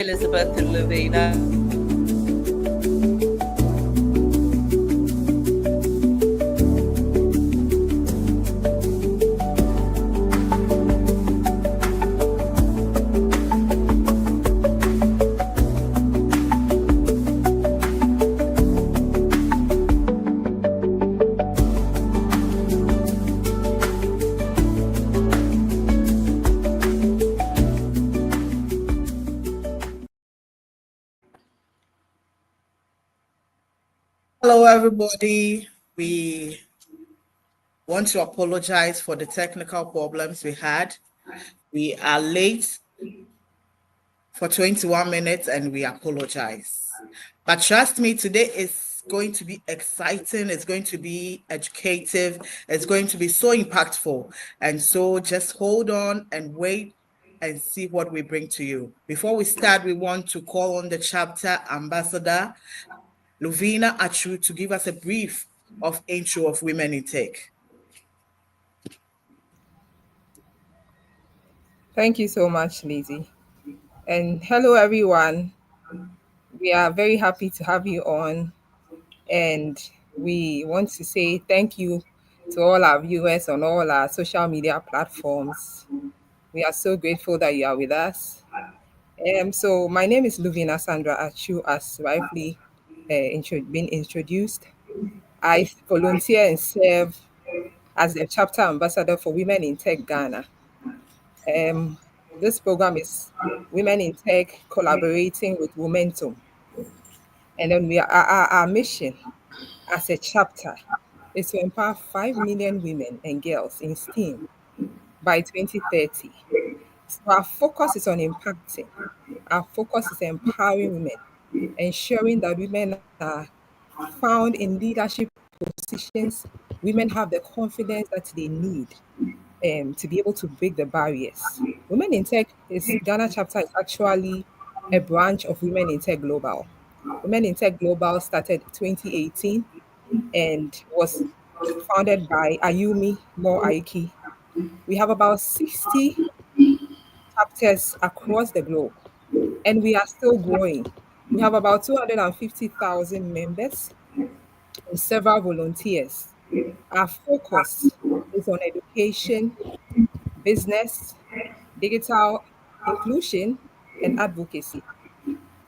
Elizabeth and Lavina. Hello, everybody. We want to apologize for the technical problems we had. We are late for 21 minutes and we apologize. But trust me, today is going to be exciting. It's going to be educative. It's going to be so impactful. And so just hold on and wait and see what we bring to you. Before we start, we want to call on the chapter ambassador, Lovina Achu, to give us a brief of intro of Women in Tech. Thank you so much, Lizzie. And hello, everyone. We are very happy to have you on. And we want to say thank you to all our viewers on all our social media platforms. We are so grateful that you are with us. So my name is Luvina Sandra Achu, as rightfully been introduced. I volunteer and serve as the chapter ambassador for Women in Tech Ghana. This program is Women in Tech collaborating with WOMENTUM. And then our mission as a chapter is to empower 5 million women and girls in STEAM by 2030. So our focus is on impacting. Our focus is empowering women, ensuring that women are found in leadership positions. Women have the confidence that they need to be able to break the barriers. Women in Tech is Ghana chapter is actually a branch of Women in Tech Global. Women in Tech Global started 2018 and was founded by Ayumi Mo Aiki. We have about 60 chapters across the globe, and we are still growing. We have about 250,000 members and several volunteers. Our focus is on education, business, digital inclusion, and advocacy.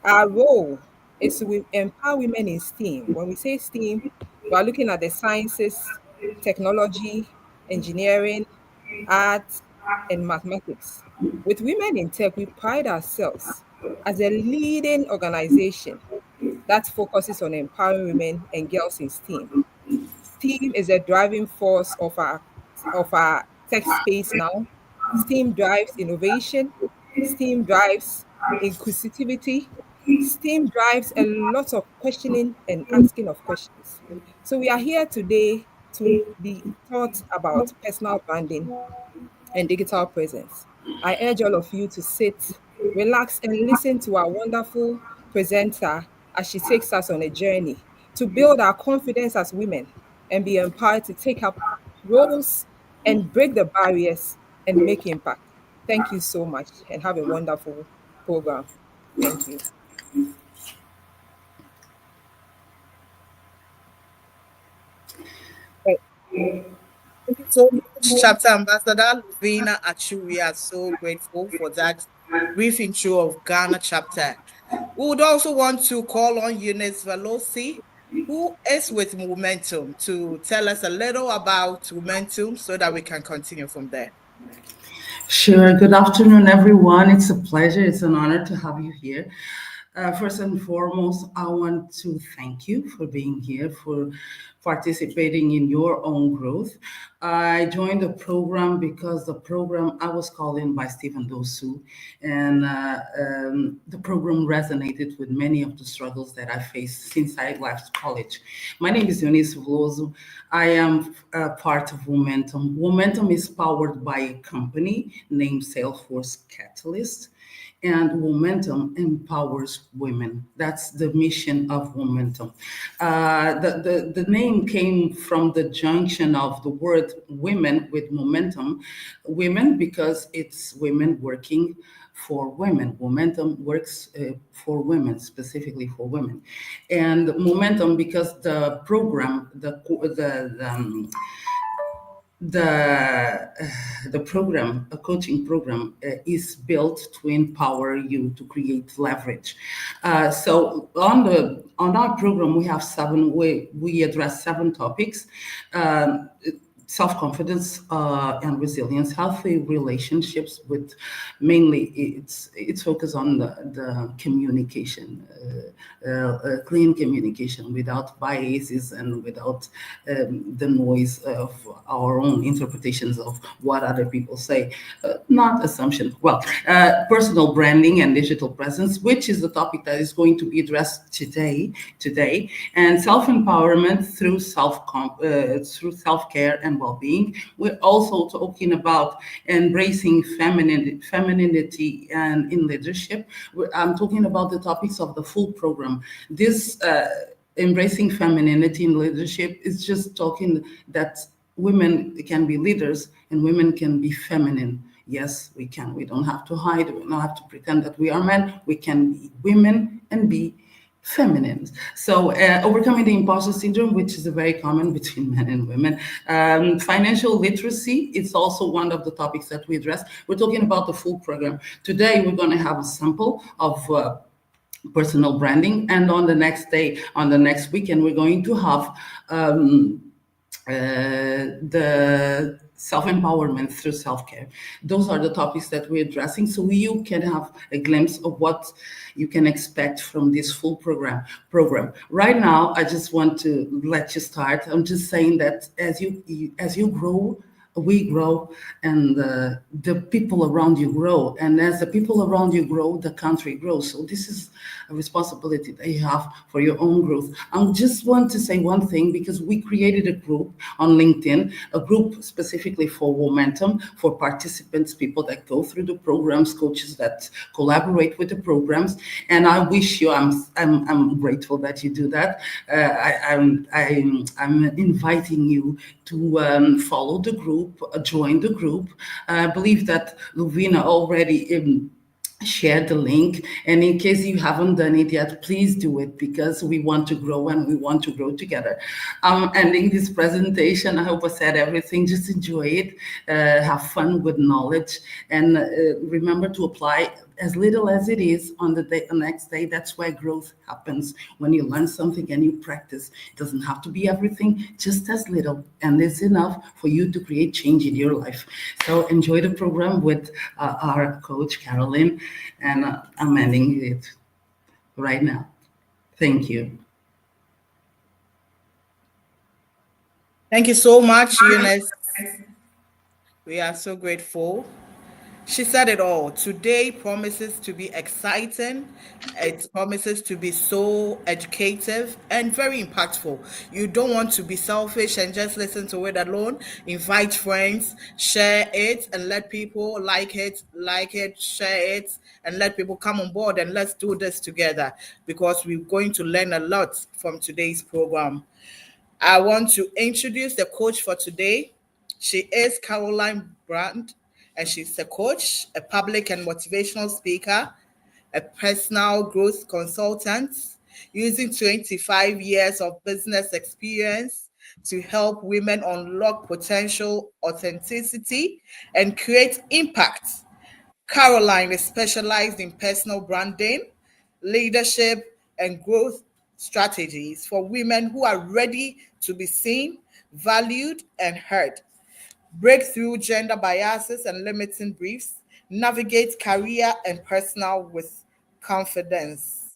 Our role is to empower women in STEAM. When we say STEAM, we are looking at the sciences, technology, engineering, arts, and mathematics. With Women in Tech, we pride ourselves as a leading organization that focuses on empowering women and girls in STEAM. STEAM is a driving force of our tech space now. STEAM drives innovation. STEAM drives inclusivity. STEAM drives a lot of questioning and asking of questions. So we are here today to be taught about personal branding and digital presence. I urge all of you to sit, relax, and listen to our wonderful presenter as she takes us on a journey to build our confidence as women and be empowered to take up roles and break the barriers and make impact. Thank you so much and have a wonderful program. Thank you. Thank you so much, Chapter Ambassador Lovina Achu. We are so grateful for that brief intro of Ghana chapter. We would also want to call on Eunice Velosi, who is with Momentum, to tell us a little about Momentum so that we can continue from there. Sure. Good afternoon, everyone. It's a pleasure. It's an honor to have you here. First and foremost, I want to thank you for being here, for participating in your own growth. I joined the program because the program I was called in by Stephen Dosu, and the program resonated with many of the struggles that I faced since I left college. My name is Eunice Veloso. I am part of WOMENTUM. WOMENTUM is powered by a company named Salesforce Catalyst, and WOMENTUM empowers women. That's the mission of WOMENTUM. The name came from the junction of the word women with momentum. Women, because it's women working for women. Momentum works for women, specifically for women. And Momentum, because the program, the the program, a coaching program, is built to empower you to create leverage. So on our program, we have we address 7 topics. Self-confidence and resilience, healthy relationships with, mainly it's focused on the communication, clean communication without biases and without the noise of our own interpretations of what other people say, not assumption. Well, personal branding and digital presence, which is the topic that is going to be addressed today, and self-empowerment through self-care and well-being. We're also talking about embracing femininity and in leadership. I'm talking about the topics of the full program. This embracing femininity in leadership is just talking that women can be leaders and women can be feminine. Yes, we can. We don't have to hide. We don't have to pretend that we are men. We can be women and be feminine. So overcoming the imposter syndrome, which is very common between men and women. Financial literacy, it's also one of the topics that we address. We're talking about the full program. Today, we're going to have a sample of personal branding. And on the next day, on the next weekend, we're going to have the self-empowerment through self-care. Those are the topics that we're addressing, so you can have a glimpse of what you can expect from this full program. Right now, I just want to let you start. I'm just saying that as you grow, we grow, and the people around you grow. And as the people around you grow, the country grows. So this is a responsibility that you have for your own growth. I just want to say one thing, because we created a group on LinkedIn, a group specifically for Momentum, for participants, people that go through the programs, coaches that collaborate with the programs. And I wish you, I'm grateful that you do that. I'm inviting you to follow the group, join the group. I believe that Lovina already share the link, and in case you haven't done it yet, please do it, because we want to grow and we want to grow together. Ending this presentation, I hope I said everything. Just enjoy it, have fun with knowledge, and remember to apply as little as it is on the next day. That's where growth happens, when you learn something and you practice. It doesn't have to be everything, just as little, and it's enough for you to create change in your life. So enjoy the program with our coach Caroline, and I'm ending it right now. Thank you. Thank you so much, Eunice. We are so grateful. She said it all. Today promises to be exciting. It promises to be so educative and very impactful. You don't want to be selfish and just listen to it alone. Invite friends, share it, and let people like it, share it, and let people come on board, and let's do this together, because we're going to learn a lot from today's program. I want to introduce the coach for today. She is Caroline Brandt, and she's a coach, a public and motivational speaker, a personal growth consultant, using 25 years of business experience to help women unlock potential, authenticity, and create impact. Caroline is specialized in personal branding, leadership, and growth strategies for women who are ready to be seen, valued, and heard. Break through gender biases and limiting beliefs, navigate career and personal with confidence.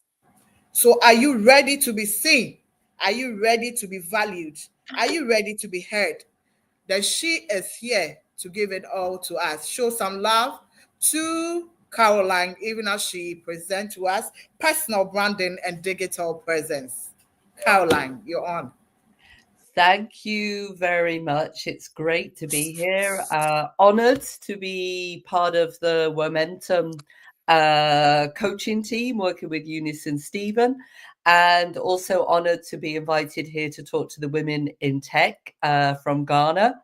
So, are you ready to be seen? Are you ready to be valued? Are you ready to be heard? Then she is here to give it all to us. Show some love to Caroline, even as she presents to us personal branding and digital presence. Caroline, you're on. Thank you very much. It's great to be here. Honored to be part of the Momentum coaching team, working with Eunice and Stephen, and also honored to be invited here to talk to the women in tech from Ghana.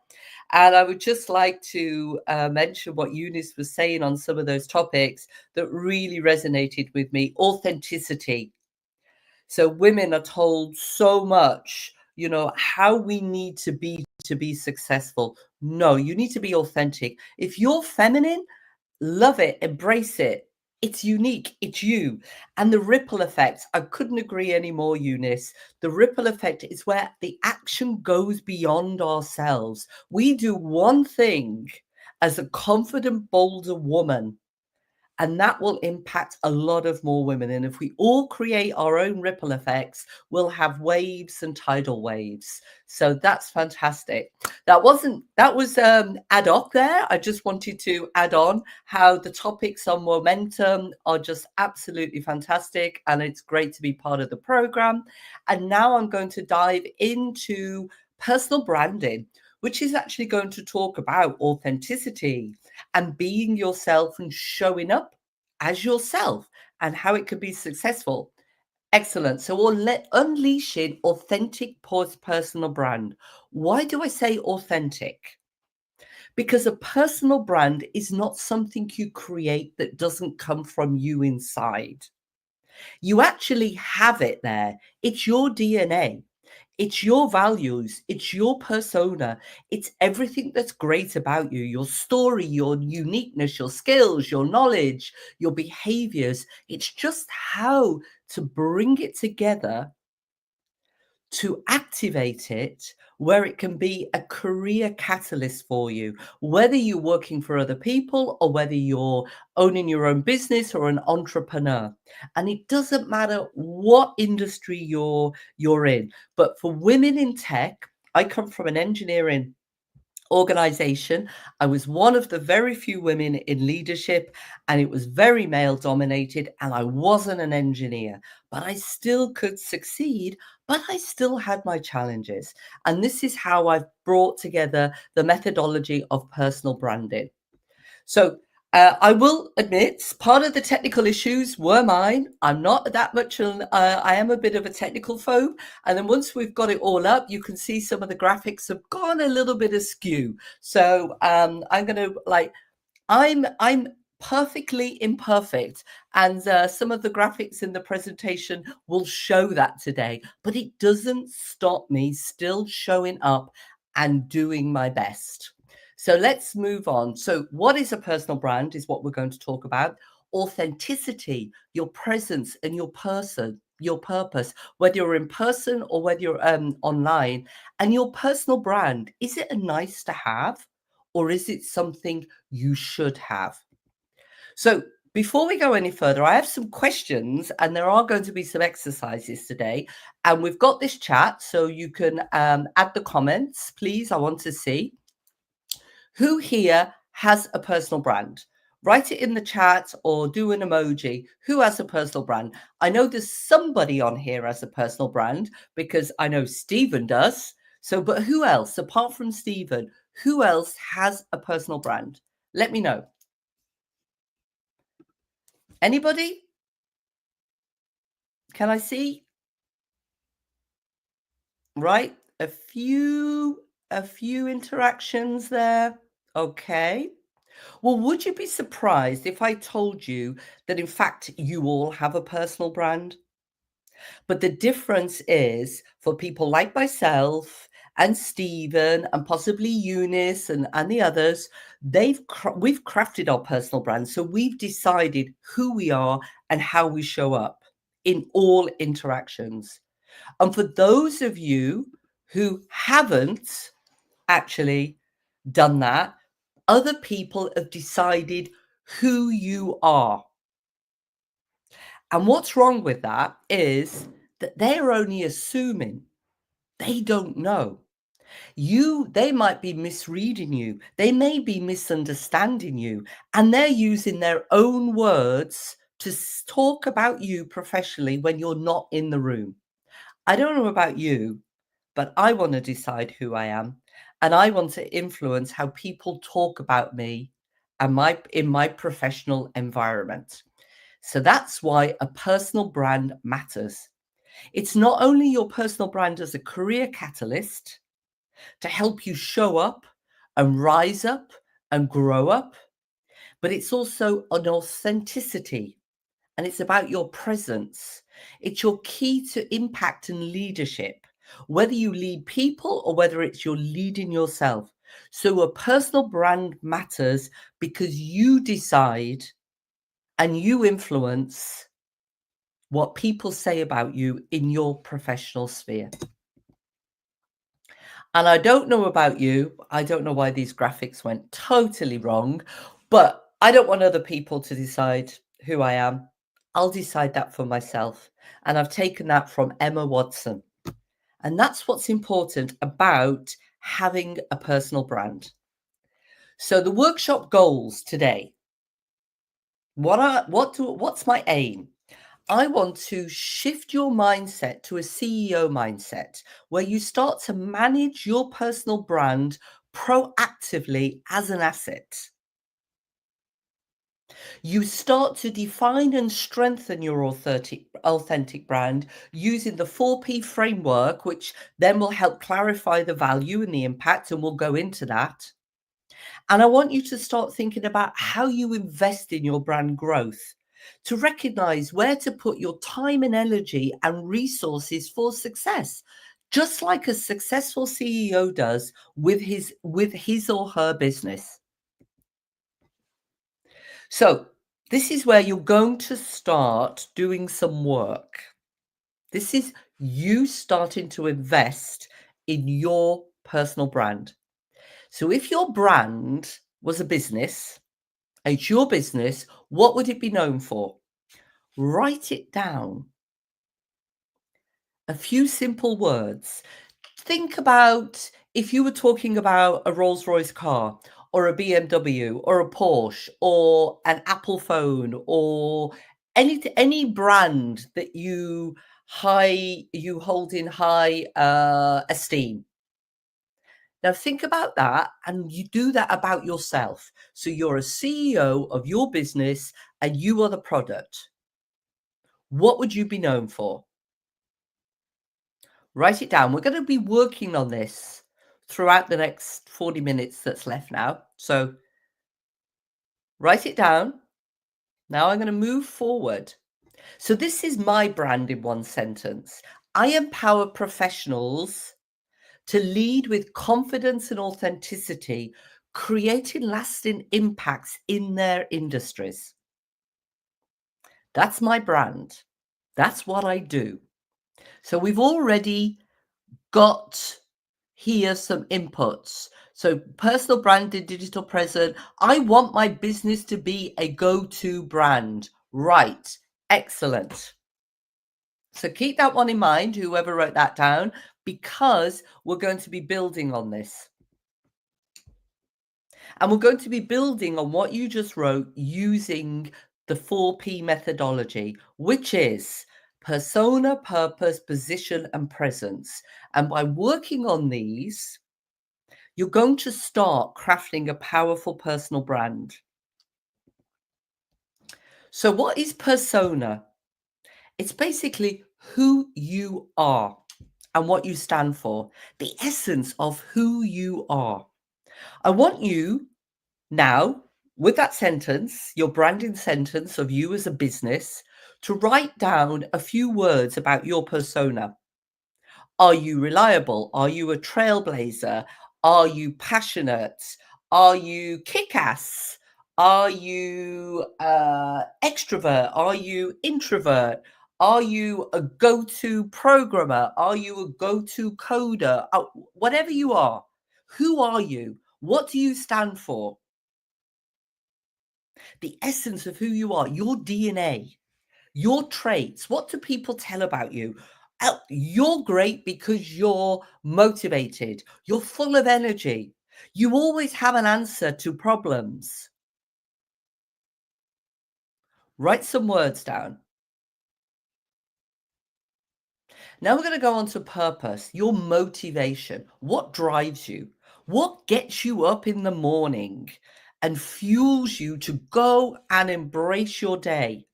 And I would just like to mention what Eunice was saying on some of those topics that really resonated with me. Authenticity. So women are told so much, how we need to be successful. No, you need to be authentic. If you're feminine, love it, embrace it. It's unique, it's you. And the ripple effect, I couldn't agree anymore, Eunice. The ripple effect is where the action goes beyond ourselves. We do one thing as a confident, bolder woman, and that will impact a lot of more women. And if we all create our own ripple effects, we'll have waves and tidal waves. So that's fantastic. That was ad hoc there. I just wanted to add on how the topics on momentum are just absolutely fantastic. And it's great to be part of the program. And now I'm going to dive into personal branding, which is actually going to talk about authenticity and being yourself and showing up as yourself and how it can be successful. Excellent. So unleashing authentic personal brand. Why do I say authentic? Because a personal brand is not something you create that doesn't come from you inside. You actually have it there. It's your DNA. It's your values, it's your persona, it's everything that's great about you, your story, your uniqueness, your skills, your knowledge, your behaviors. It's just how to bring it together to activate it where it can be a career catalyst for you, whether you're working for other people or whether you're owning your own business or an entrepreneur. And it doesn't matter what industry you're in. But for women in tech, I come from an engineering organization. I was one of the very few women in leadership, and it was very male dominated, and I wasn't an engineer, but I still could succeed, but I still had my challenges. And this is how I've brought together the methodology of personal branding. So I will admit part of the technical issues were mine. I'm not that much, I am a bit of a technical phobe. And then once we've got it all up, you can see some of the graphics have gone a little bit askew. So I'm going to I'm perfectly imperfect. And some of the graphics in the presentation will show that today, but it doesn't stop me still showing up and doing my best. So let's move on. So what is a personal brand is what we're going to talk about. Authenticity, your presence and your person, your purpose, whether you're in person or whether you're online. And your personal brand, is it a nice to have or is it something you should have? So before we go any further, I have some questions and there are going to be some exercises today. And we've got this chat, so you can add the comments, please. I want to see. Who here has a personal brand? Write it in the chat or do an emoji. Who has a personal brand? I know there's somebody on here has a personal brand because I know Stephen does. So, but who else, apart from Stephen, who else has a personal brand? Let me know. Anybody? Can I see? Right, a few interactions there. Okay. Well, would you be surprised if I told you that in fact you all have a personal brand? But the difference is for people like myself and Stephen and possibly Eunice and the others, we've crafted our personal brand. So we've decided who we are and how we show up in all interactions. And for those of you who haven't actually done that, other people have decided who you are. And what's wrong with that is that they're only assuming. They don't know. They might be misreading you. They may be misunderstanding you. And they're using their own words to talk about you professionally when you're not in the room. I don't know about you, but I want to decide who I am. And I want to influence how people talk about me and in my professional environment. So that's why a personal brand matters. It's not only your personal brand as a career catalyst to help you show up and rise up and grow up, but it's also an authenticity, and it's about your presence. It's your key to impact and leadership, whether you lead people or whether it's you're leading yourself. So a personal brand matters because you decide and you influence what people say about you in your professional sphere. And I don't know about you, I don't know why these graphics went totally wrong, but I don't want other people to decide who I am. I'll decide that for myself. And I've taken that from Emma Watson. And that's what's important about having a personal brand. So the workshop goals today. What's my aim? I want to shift your mindset to a CEO mindset where you start to manage your personal brand proactively as an asset. You start to define and strengthen your authentic brand using the 4P framework, which then will help clarify the value and the impact, and we'll go into that. And I want you to start thinking about how you invest in your brand growth, to recognize where to put your time and energy and resources for success, just like a successful CEO does with his or her business. So this is where you're going to start doing some work. This is you starting to invest in your personal brand. So if your brand was a business, it's your business, what would it be known for? Write it down. A few simple words. Think about if you were talking about a Rolls-Royce car or a BMW or a Porsche or an Apple phone or any brand that you hold in high esteem. Now think about that, and you do that about yourself. So you're a CEO of your business and you are the product. What would you be known for? Write it down. We're going to be working on this throughout the next 40 minutes that's left now. So write it down. Now I'm going to move forward. So this is my brand in one sentence. I empower professionals to lead with confidence and authenticity, creating lasting impacts in their industries. That's my brand. That's what I do. So we've already got here some inputs. So personal branded, digital present. I want my business to be a go-to brand. Right. Excellent. So keep that one in mind, whoever wrote that down, because we're going to be building on this. And we're going to be building on what you just wrote using the 4P methodology, which is persona, purpose, position, and presence. And by working on these, you're going to start crafting a powerful personal brand. So what is persona? It's basically who you are and what you stand for, the essence of who you are. I want you now, with that sentence, your branding sentence of you as a business, to write down a few words about your persona. Are you reliable? Are you a trailblazer? Are you passionate? Are you kick-ass? Are you extrovert? Are you introvert? Are you a go-to programmer? Are you a go-to coder? Whatever you are, who are you? What do you stand for? The essence of who you are, your DNA, your traits. What do people tell about you? You're great because you're motivated. You're full of energy. You always have an answer to problems. Write some words down. Now we're going to go on to purpose, your motivation. What drives you? What gets you up in the morning and fuels you to go and embrace your day?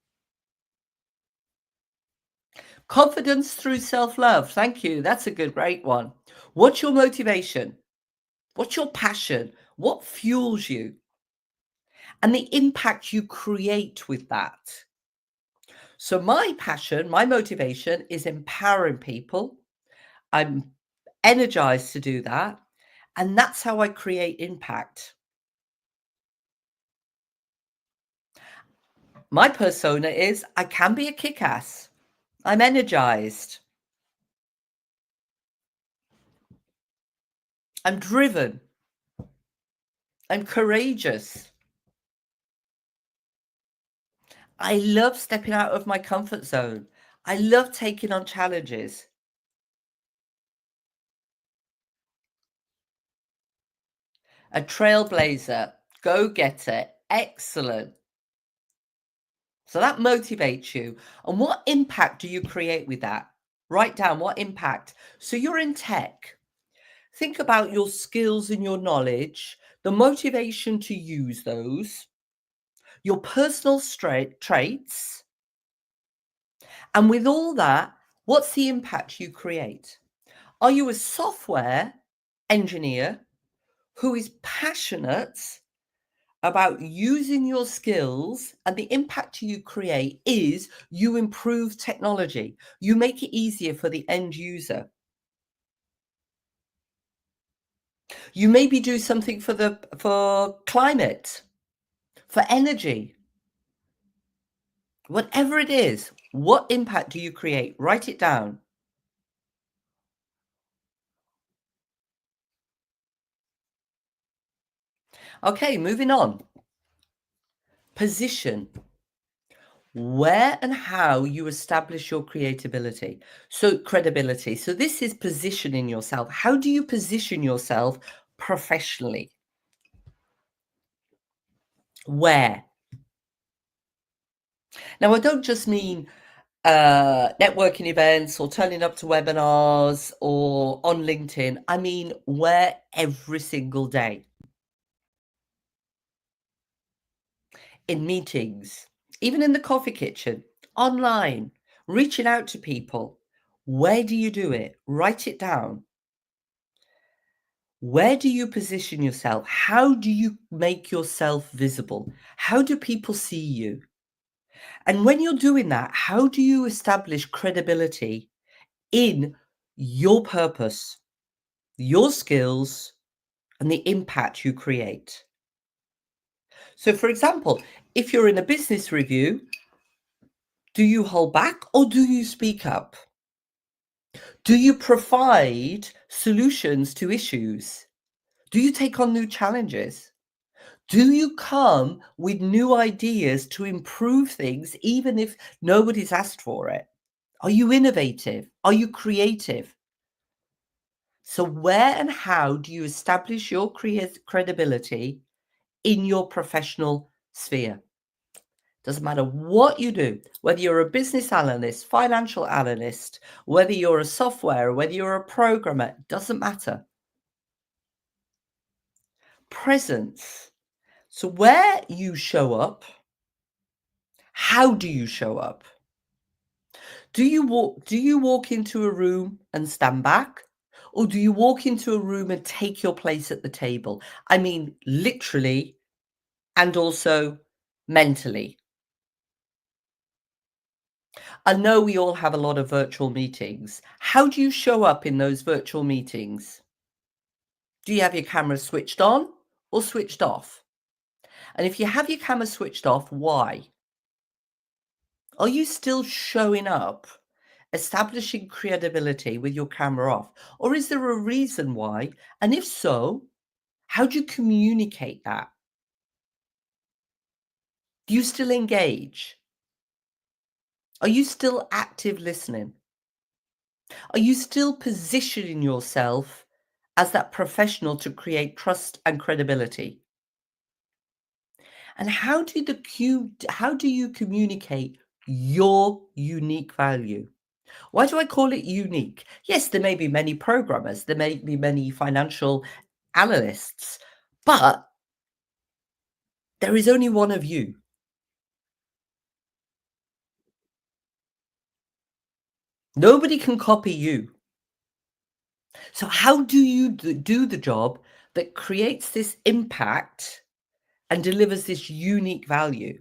Confidence through self-love. Thank you. That's a great one. What's your motivation? What's your passion? What fuels you? And the impact you create with that. So my passion, my motivation is empowering people. I'm energized to do that. And that's how I create impact. My persona is I can be a kick-ass. I'm energized. I'm driven. I'm courageous. I love stepping out of my comfort zone. I love taking on challenges. A trailblazer, go-getter, excellent. So that motivates you. And what impact do you create with that? Write down what impact. So you're in tech. Think about your skills and your knowledge, the motivation to use those, your personal traits. And with all that, what's the impact you create? Are you a software engineer who is passionate about using your skills, and the impact you create is you improve technology, you make it easier for the end user? You maybe do something for climate, for energy, whatever it is. What impact do you create? Write it down. Okay, moving on. Position. Where and how you establish your credibility. So this is positioning yourself. How do you position yourself professionally? Where? Now, I don't just mean networking events or turning up to webinars or on LinkedIn. I mean, where every single day. In meetings, even in the coffee kitchen, online, reaching out to people. Where do you do it? Write it down. Where do you position yourself? How do you make yourself visible? How do people see you? And when you're doing that, how do you establish credibility in your purpose, your skills, and the impact you create? So, for example, if you're in a business review, do you hold back or do you speak up? Do you provide solutions to issues? Do you take on new challenges? Do you come with new ideas to improve things, even if nobody's asked for it? Are you innovative? Are you creative? So where and how do you establish your credibility in your professional sphere? Doesn't matter what you do, whether you're a business analyst, financial analyst, whether you're a software, whether you're a programmer, doesn't matter. Presence. So where you show up, how do you show up? Do you walk into a room and stand back? Or do you walk into a room and take your place at the table? I mean, literally and also mentally. I know we all have a lot of virtual meetings. How do you show up in those virtual meetings? Do you have your camera switched on or switched off? And if you have your camera switched off, why? Are you still showing up, establishing credibility with your camera off? Or is there a reason why? And if so, how do you communicate that? Do you still engage? Are you still active listening? Are you still positioning yourself as that professional to create trust and credibility? And how do you communicate your unique value? Why do I call it unique? Yes, there may be many programmers, there may be many financial analysts, but there is only one of you. Nobody can copy you. So how do you do the job that creates this impact and delivers this unique value?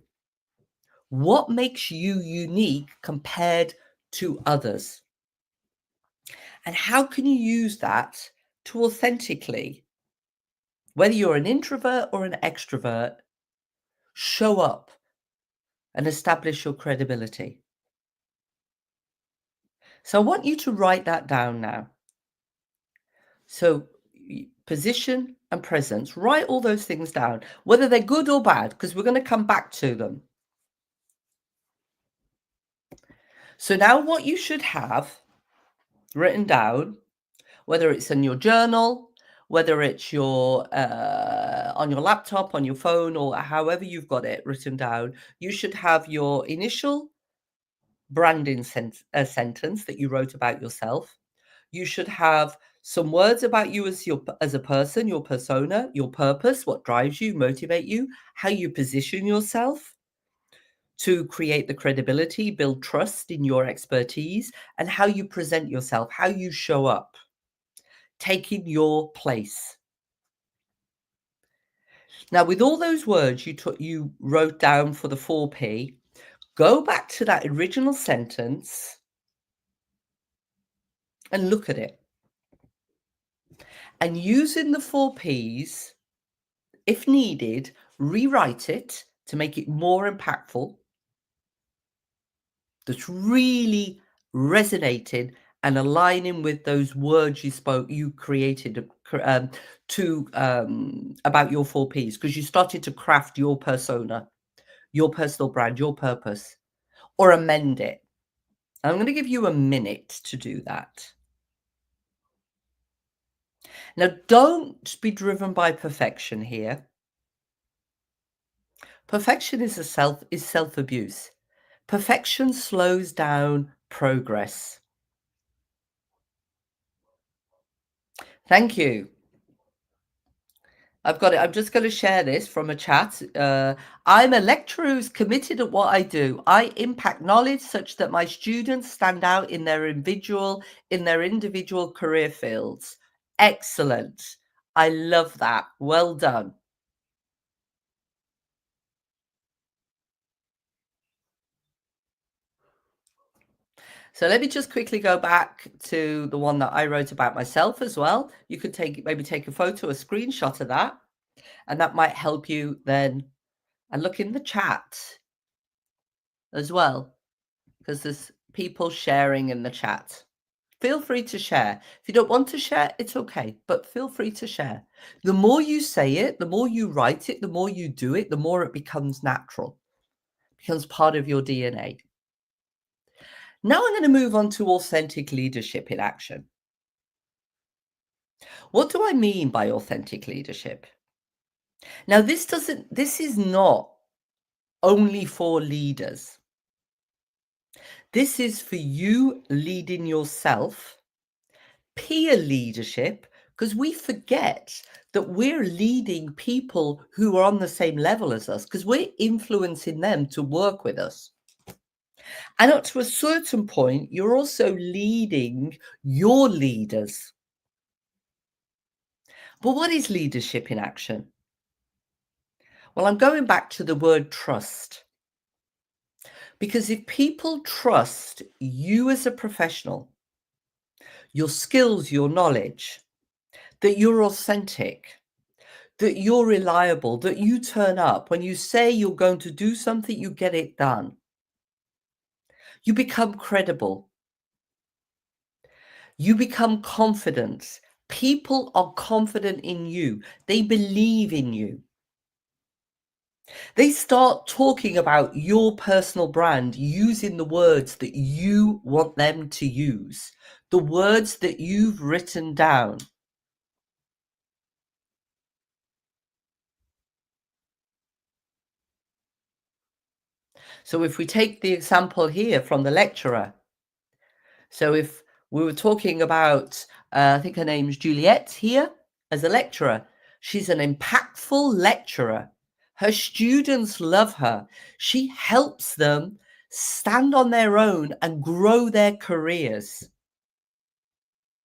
What makes you unique compared to others? And how can you use that to authentically, whether you're an introvert or an extrovert, show up and establish your credibility? So I want you to write that down now. So position and presence, write all those things down, whether they're good or bad, because we're going to come back to them. So now what you should have written down, whether it's in your journal, whether it's on your laptop, on your phone, or however you've got it written down, you should have your initial branding sentence that you wrote about yourself. You should have some words about you as a person, your persona, your purpose, what drives you, motivate you, how you position yourself to create the credibility, build trust in your expertise, and how you present yourself, how you show up, taking your place. Now, with all those words you wrote down for the 4P, go back to that original sentence and look at it. And using the 4Ps, if needed, rewrite it to make it more impactful, that's really resonating and aligning with those words you created about your 4Ps, because you started to craft your persona, your personal brand, your purpose, or amend it. I'm going to give you a minute to do that. Now, don't be driven by perfection here. Perfection is self-abuse. Perfection slows down progress. Thank you. I've got it. I'm just going to share this from a chat. I'm a lecturer who's committed at what I do. I impact knowledge such that my students stand out in their individual career fields. Excellent. I love that. Well done. So let me just quickly go back to the one that I wrote about myself as well. You could maybe take a photo, a screenshot of that, and that might help you then. And look in the chat as well, because there's people sharing in the chat. Feel free to share. If you don't want to share, it's okay, but feel free to share. The more you say it, the more you write it, the more you do it, the more it becomes natural, becomes part of your DNA. Now I'm going to move on to authentic leadership in action. What do I mean by authentic leadership? Now, this is not only for leaders. This is for you leading yourself, peer leadership, because we forget that we're leading people who are on the same level as us, because we're influencing them to work with us. And up to a certain point, you're also leading your leaders. But what is leadership in action? Well, I'm going back to the word trust. Because if people trust you as a professional, your skills, your knowledge, that you're authentic, that you're reliable, that you turn up, when you say you're going to do something, you get it done. You become credible. You become confident. People are confident in you. They believe in you. They start talking about your personal brand using the words that you want them to use, the words that you've written down. So if we take the example here from the lecturer, so if we were talking about, I think her name's Juliet here as a lecturer, she's an impactful lecturer. Her students love her. She helps them stand on their own and grow their careers.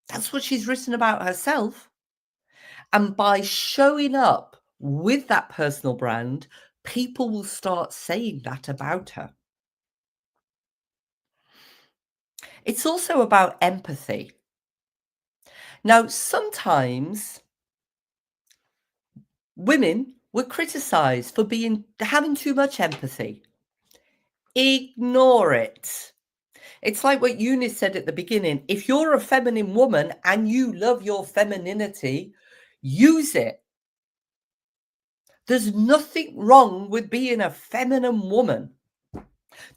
That's what she's written about herself. And by showing up with that personal brand, people will start saying that about her. It's also about empathy. Now, sometimes women were criticized for having too much empathy. Ignore it. It's like what Eunice said at the beginning. If you're a feminine woman and you love your femininity, use it. There's nothing wrong with being a feminine woman.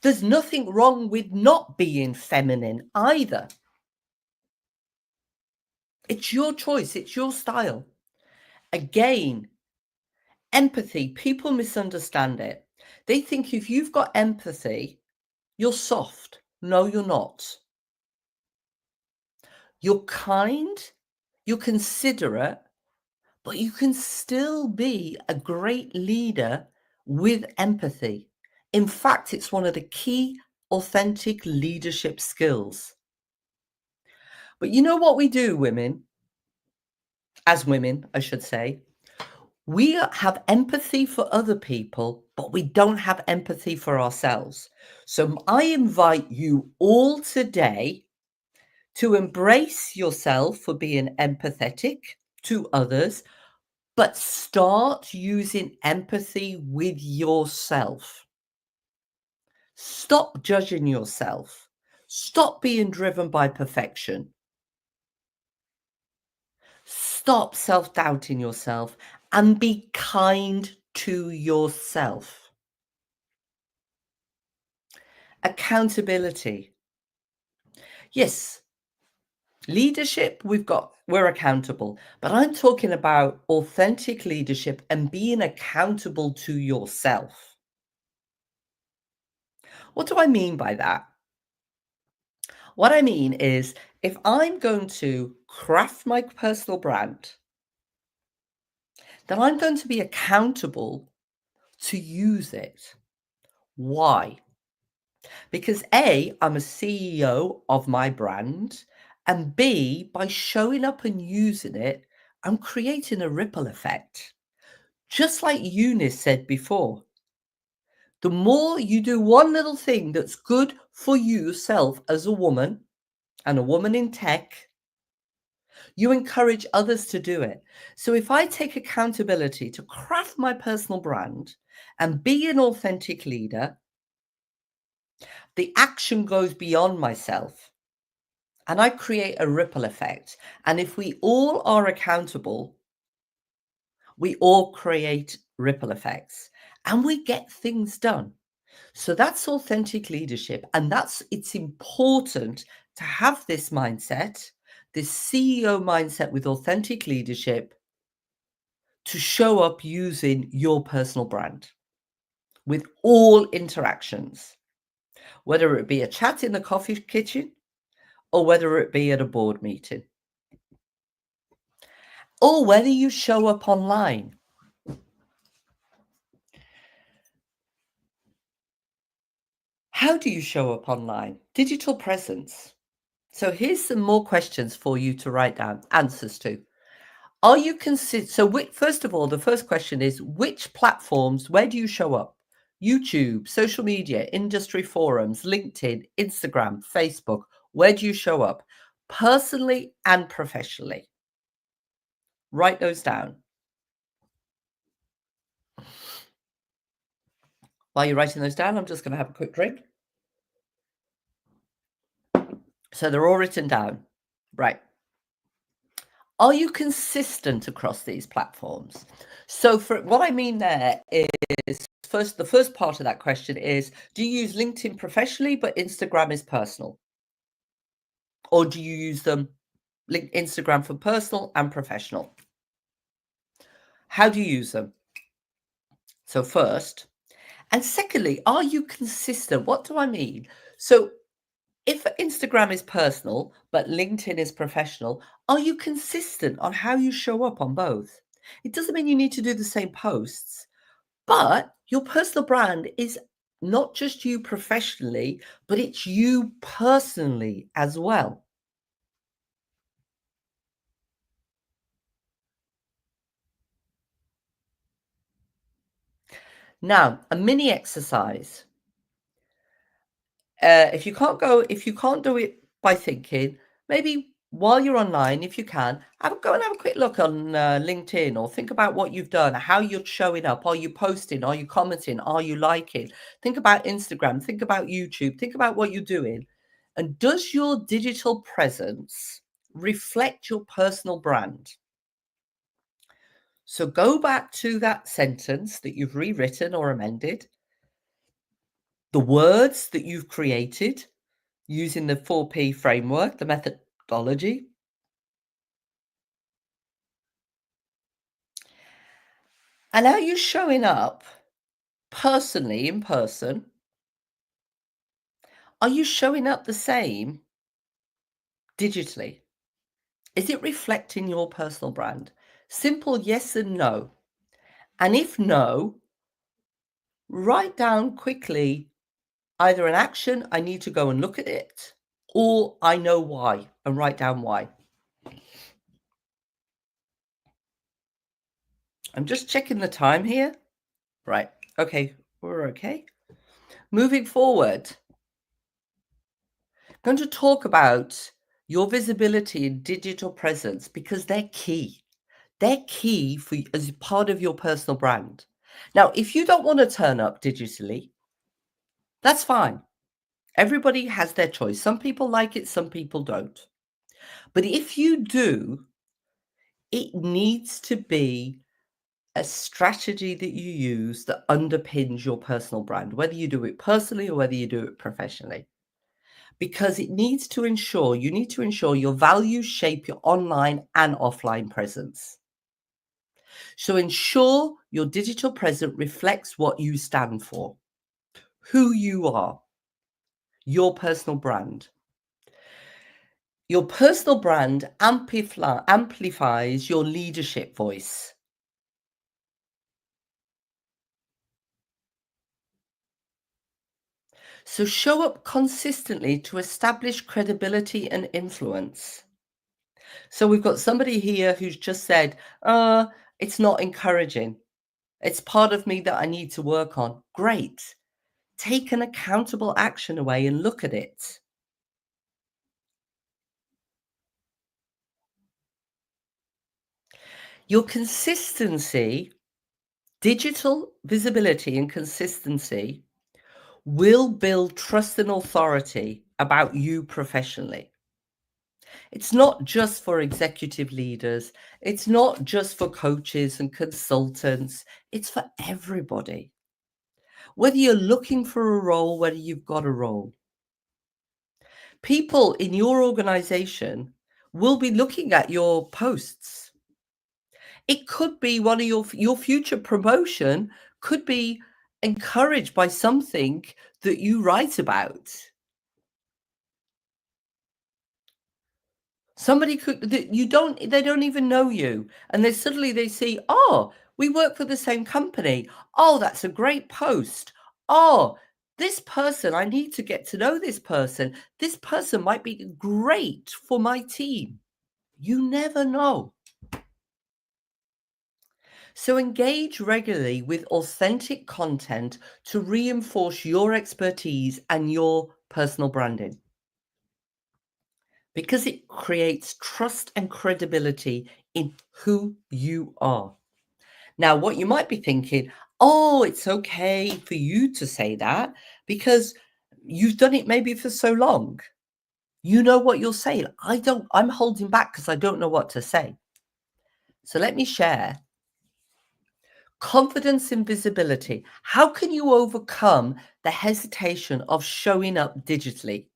There's nothing wrong with not being feminine either. It's your choice. It's your style. Again, empathy. People misunderstand it. They think if you've got empathy, you're soft. No, you're not. You're kind, you're considerate, but you can still be a great leader with empathy. In fact, it's one of the key authentic leadership skills. But you know what we do, women, as women, I should say, we have empathy for other people, but we don't have empathy for ourselves. So I invite you all today to embrace yourself for being empathetic to others, but start using empathy with yourself. Stop judging yourself. Stop being driven by perfection. Stop self-doubting yourself and be kind to yourself. Accountability. Yes, leadership, we're accountable, but I'm talking about authentic leadership and being accountable to yourself. What do I mean by that? What I mean is, if I'm going to craft my personal brand, then I'm going to be accountable to use it. Why? Because A, I'm a CEO of my brand, and B, by showing up and using it, I'm creating a ripple effect. Just like Eunice said before, the more you do one little thing that's good for yourself as a woman and a woman in tech, you encourage others to do it. So if I take accountability to craft my personal brand and be an authentic leader, the action goes beyond myself and I create a ripple effect. And if we all are accountable, we all create ripple effects and we get things done. So that's authentic leadership. And it's important to have this mindset, this CEO mindset with authentic leadership, to show up using your personal brand with all interactions, whether it be a chat in the coffee kitchen or whether it be at a board meeting, or whether you show up online. How do you show up online? Digital presence. So here's some more questions for you to write down answers to. Are you first of all, the first question is, which platforms, where do you show up? YouTube, social media, industry forums, LinkedIn, Instagram, Facebook. Where do you show up? Personally and professionally. Write those down. While you're writing those down, I'm just going to have a quick drink. So they're all written down. Right. Are you consistent across these platforms? So for what I mean there is, the first part of that question is, do you use LinkedIn professionally, but Instagram is personal? Or do you use them, Instagram for personal and professional? How do you use them? So first, and secondly, are you consistent? What do I mean? So if Instagram is personal, but LinkedIn is professional, are you consistent on how you show up on both? It doesn't mean you need to do the same posts, but your personal brand is not just you professionally, but it's you personally as well. Now, a mini exercise. If you can't do it by thinking, maybe while you're online, if you can, go and have a quick look on LinkedIn, or think about what you've done, how you're showing up. Are you posting? Are you commenting? Are you liking? Think about Instagram. Think about YouTube. Think about what you're doing. And does your digital presence reflect your personal brand? So go back to that sentence that you've rewritten or amended, the words that you've created using the 4P framework, the methodology. And are you showing up personally in person? Are you showing up the same digitally? Is it reflecting your personal brand? Simple yes and no. And if no, write down quickly either an action, I need to go and look at it, or I know why, and write down why. I'm just checking the time here. Right. Okay. We're okay. Moving forward, I'm going to talk about your visibility and digital presence because they're key. They're key for as part of your personal brand. Now, if you don't want to turn up digitally, that's fine. Everybody has their choice. Some people like it, some people don't. But if you do, it needs to be a strategy that you use that underpins your personal brand, whether you do it personally or whether you do it professionally. Because you need to ensure your values shape your online and offline presence. So ensure your digital presence reflects what you stand for, who you are, your personal brand. Your personal brand amplifies your leadership voice. So show up consistently to establish credibility and influence. So we've got somebody here who's just said, it's not encouraging. It's part of me that I need to work on. Great. Take an accountable action away and look at it. Your consistency, digital visibility and consistency will build trust and authority about you professionally. It's not just for executive leaders. It's not just for coaches and consultants. It's for everybody. Whether you're looking for a role, whether you've got a role. People in your organization will be looking at your posts. It could be one of your future promotion could be encouraged by something that you write about. Somebody they don't even know you, and then suddenly they see, oh, we work for the same company. Oh, that's a great post. Oh, this person, I need to get to know this person. This person might be great for my team. You never know. So engage regularly with authentic content to reinforce your expertise and your personal branding, because it creates trust and credibility in who you are. Now, what you might be thinking, oh, it's okay for you to say that because you've done it maybe for so long. You know what you're saying. I'm holding back because I don't know what to say. So let me share. Confidence and visibility. How can you overcome the hesitation of showing up digitally?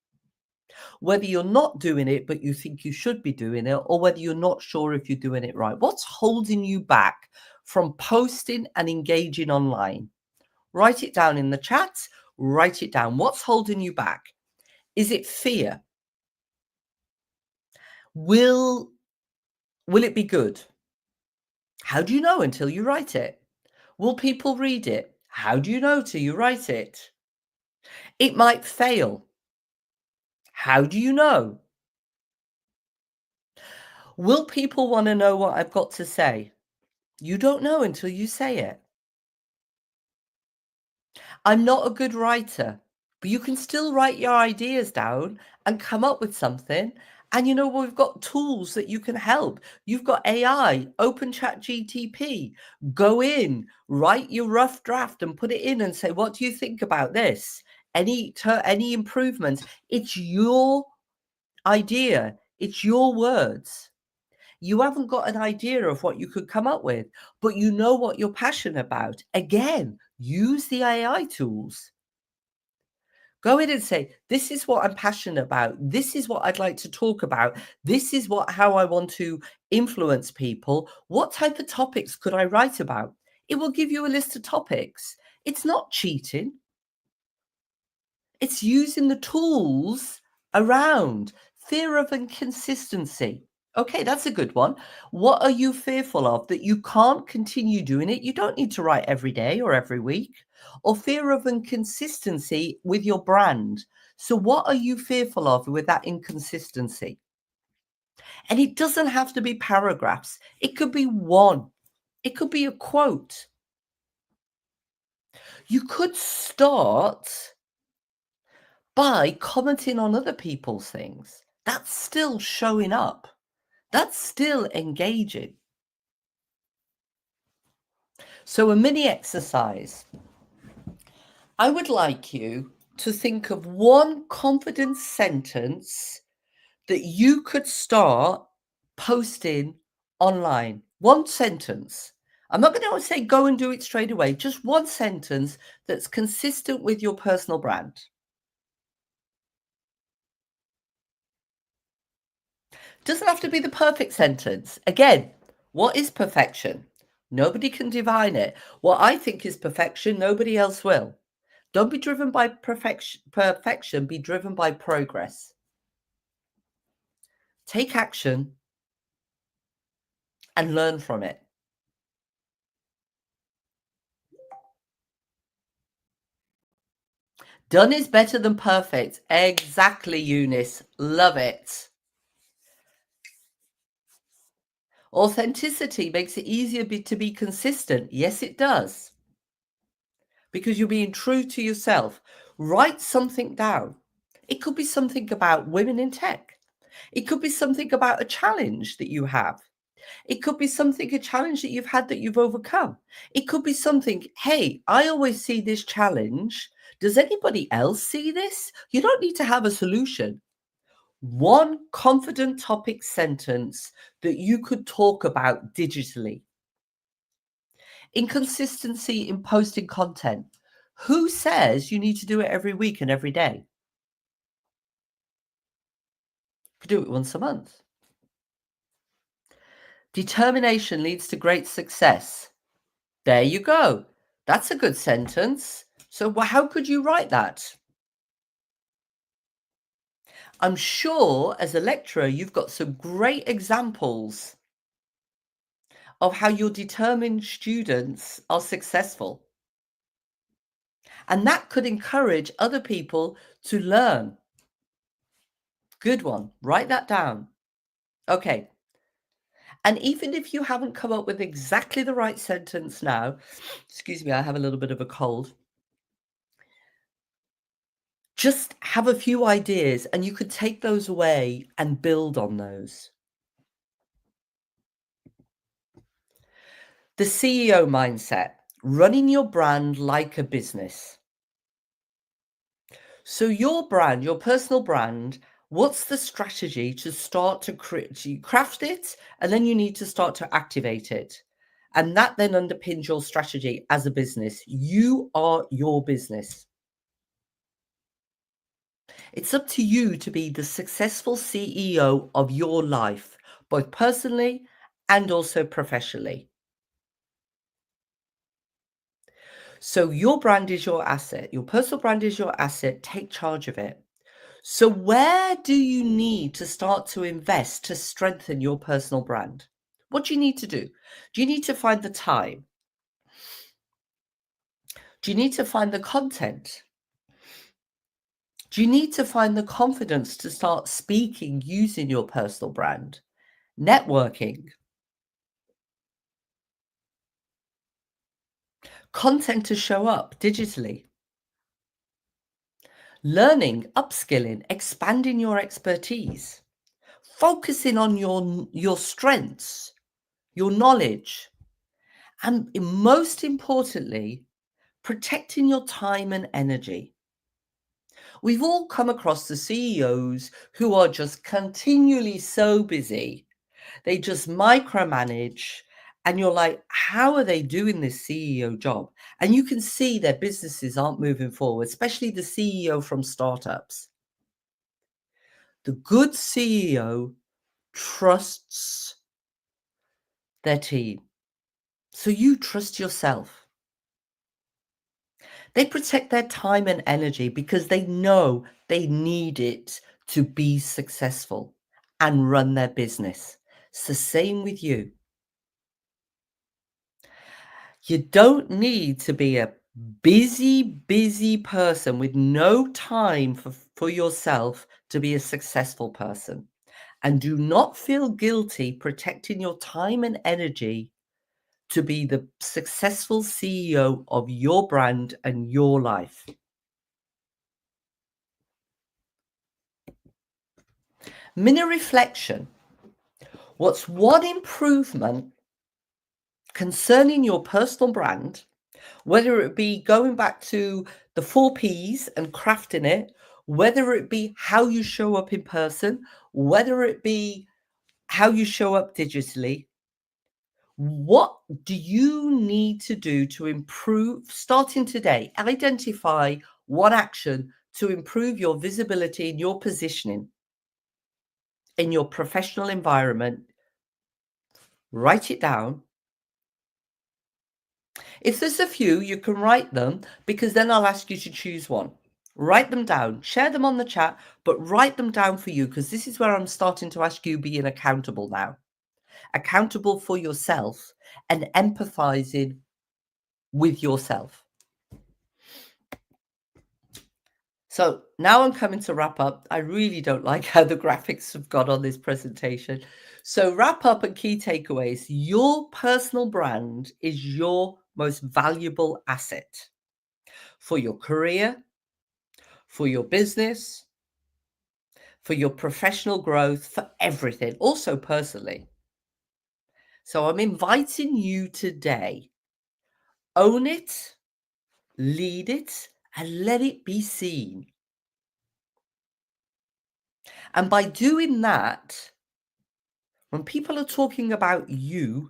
Whether you're not doing it, but you think you should be doing it, or whether you're not sure if you're doing it right. What's holding you back from posting and engaging online? Write it down in the chat. Write it down. What's holding you back? Is it fear? Will it be good? How do you know until you write it? Will people read it? How do you know till you write it? It might fail. How do you know? Will people want to know what I've got to say? You don't know until you say it. I'm not a good writer, but you can still write your ideas down and come up with something. And you know, we've got tools that you can help. You've got AI, open chat GTP. Go in, write your rough draft and put it in and say, what do you think about this? Any improvements? It's your idea. It's your words. You haven't got an idea of what you could come up with, but you know what you're passionate about. Again, use the AI tools. Go in and say, this is what I'm passionate about. This is what I'd like to talk about. This is how I want to influence people. What type of topics could I write about? It will give you a list of topics. It's not cheating. It's using the tools around. Fear of inconsistency. Okay, that's a good one. What are you fearful of that you can't continue doing it? You don't need to write every day or every week. Or fear of inconsistency with your brand. So what are you fearful of with that inconsistency? And it doesn't have to be paragraphs. It could be one. It could be a quote. You could start by commenting on other people's things. That's still showing up. That's still engaging. So a mini exercise. I would like you to think of one confident sentence that you could start posting online. One sentence. I'm not going to say go and do it straight away. Just one sentence that's consistent with your personal brand. Doesn't have to be the perfect sentence. Again, what is perfection? Nobody can divine it. What I think is perfection, nobody else will. Don't be driven by perfection, be driven by progress. Take action and learn from it. Done is better than perfect. Exactly, Eunice. Love it. Authenticity makes it easier to be consistent. Yes, it does. Because you're being true to yourself. Write something down. It could be something about women in tech. It could be something about a challenge that you have. It could be a challenge that you've had that you've overcome. It could be something, hey, I always see this challenge. Does anybody else see this? You don't need to have a solution. One confident topic sentence that you could talk about digitally. Inconsistency in posting content. Who says you need to do it every week and every day? You could do it once a month. Determination leads to great success. There you go. That's a good sentence. So how could you write that? I'm sure as a lecturer, you've got some great examples of how your determined students are successful. And that could encourage other people to learn. Good one. Write that down. Okay. And even if you haven't come up with exactly the right sentence now, excuse me, I have a little bit of a cold. Just have a few ideas and you could take those away and build on those. The CEO mindset, running your brand like a business. So your brand, your personal brand, what's the strategy to start to craft it? And then you need to start to activate it. And that then underpins your strategy as a business. You are your business. It's up to you to be the successful CEO of your life, both personally and also professionally. So your brand is your asset. Your personal brand is your asset. Take charge of it. So where do you need to start to invest to strengthen your personal brand? What do you need to do? Do you need to find the time? Do you need to find the content? Do you need to find the confidence to start speaking using your personal brand? Networking. Content to show up digitally. learning, upskilling, expanding your expertise, focusing on your strengths, your knowledge, and most importantly, protecting your time and energy. We've all come across the CEOs who are just continually so busy. They just micromanage, and you're like, how are they doing this CEO job? And you can see their businesses aren't moving forward, especially the CEO from startups. The good CEO trusts their team. So you trust yourself. They protect their time and energy because they know they need it to be successful and run their business. It's the same with you. You don't need to be a busy person with no time for yourself to be a successful person. And do not feel guilty protecting your time and energy to be the successful CEO of your brand and your life. Mini reflection. What's one improvement concerning your personal brand, whether it be going back to the 4 Ps and crafting it, whether it be how you show up in person, whether it be how you show up digitally? What do you need to do to improve, starting today? Identify one action to improve your visibility and your positioning in your professional environment. Write it down. If there's a few, you can write them, because then I'll ask you to choose one. Write them down, share them on the chat, but write them down for you, because this is where I'm starting to ask you being accountable now. Accountable for yourself and empathizing with yourself. So now I'm coming to wrap up. I really don't like how the graphics have got on this presentation. So wrap up and key takeaways. Your personal brand is your most valuable asset for your career, for your business, for your professional growth, for everything, also personally. So I'm inviting you today, own it, lead it, and let it be seen. And by doing that, when people are talking about you,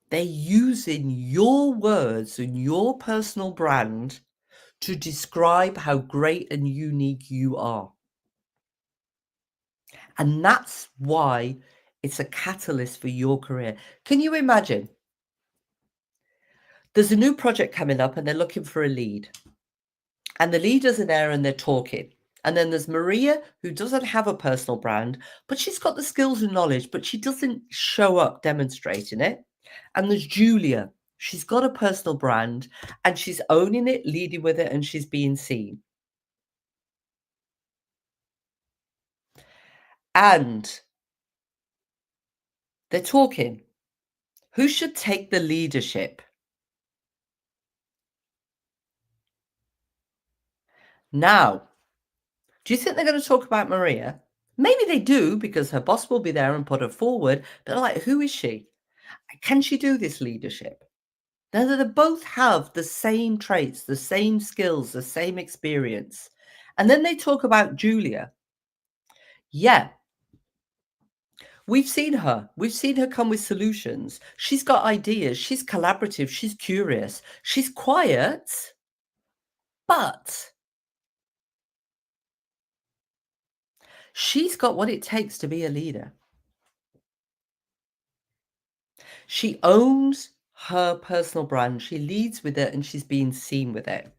they're using your words and your personal brand to describe how great and unique you are. And that's why it's a catalyst for your career. Can you imagine? There's a new project coming up and they're looking for a lead. And the leaders are there and they're talking. And then there's Maria, who doesn't have a personal brand, but she's got the skills and knowledge, but she doesn't show up demonstrating it. And there's Julia. She's got a personal brand and she's owning it, leading with it, and she's being seen. And they're talking. Who should take the leadership? Now, do you think they're going to talk about Maria? Maybe they do, because her boss will be there and put her forward. But like, who is she? Can she do this leadership? Now, they both have the same traits, the same skills, the same experience. And then they talk about Julia. Yeah, we've seen her. We've seen her come with solutions. She's got ideas. She's collaborative. She's curious. She's quiet, but she's got what it takes to be a leader. She owns her personal brand. She leads with it and she's being seen with it.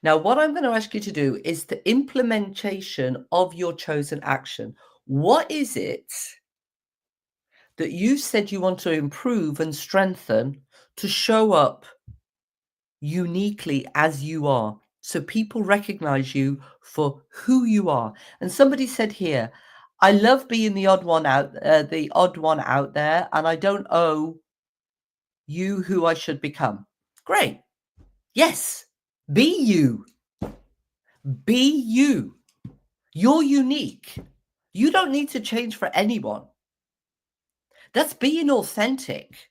Now, what I'm going to ask you to do is the implementation of your chosen action. What is it that you said you want to improve and strengthen to show up uniquely as you are, so people recognize you for who you are? And somebody said here, I love being the odd one out there, and I don't owe you who I should become. Great. Yes, be you. Be you. You're unique. You don't need to change for anyone. That's being authentic.